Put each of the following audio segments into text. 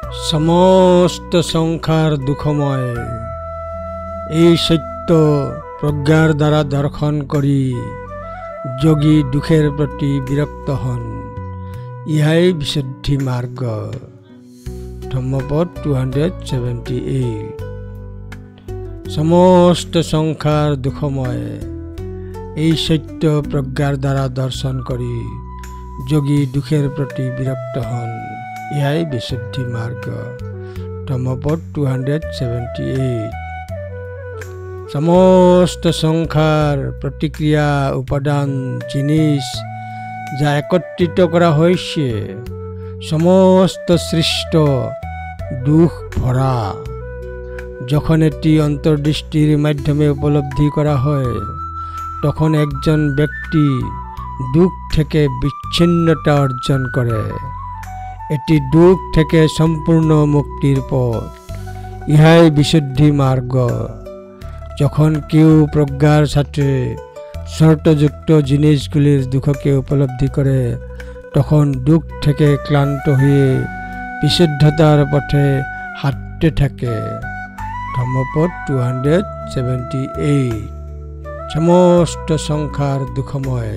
সমস্ত সংসার দুঃখময়, এই সত্য প্রজ্ঞার দ্বারা দর্শন করি যোগী দুঃখের প্রতি বিরক্ত হন, ইহাই বিশুদ্ধি মার্গ। ধম্মপদ 278। সমস্ত সংসার দুঃখময়, এই সত্য প্রজ্ঞার দ্বারা দর্শন করি যোগী দুঃখের প্রতি বিরক্ত হন, ইহাই বিশুদ্ধি মার্গ। ধম্মপদ 278। সমস্ত সংসার প্রতিক্রিয়া উপাদান জিনিস যা একত্রিত করা হয়েছে, সমস্ত সৃষ্ট দুঃখ ভরা। যখন এটি অন্তর্দৃষ্টির মাধ্যমে উপলব্ধি করা হয়, তখন একজন ব্যক্তি দুঃখ থেকে বিচ্ছিন্নতা অর্জন করে। এটি দুঃখ থেকে সম্পূর্ণ মুক্তির পথ, ইহাই বিশুদ্ধি মার্গ। যখন কেউ প্রজ্ঞার সাথে শর্তযুক্ত জিনিসগুলির দুঃখকে উপলব্ধি করে, তখন দুঃখ থেকে ক্লান্ত হয়ে বিশুদ্ধতার পথে হাঁটতে থাকে। ধম্মপদ 278। সমস্ত সংসার দুঃখময়,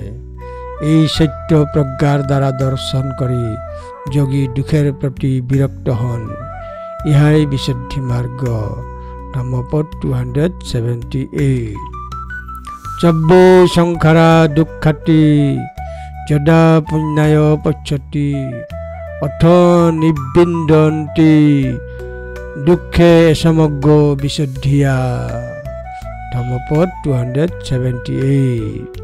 এই সত্য প্রজ্ঞার দ্বারা দর্শন করি যোগী দুঃখের প্রতি বিরক্ত হন, ইহাই বিশুদ্ধি মার্গ। ধম্মপদ 278। চব্বে সংসারা দুঃখাতি যদা পুণ্যায় পশ্যতি অথ নিবৃন্দন্তি দুঃখে সমগ্র বিশুদ্ধিয়া। ধম্মপদ 278।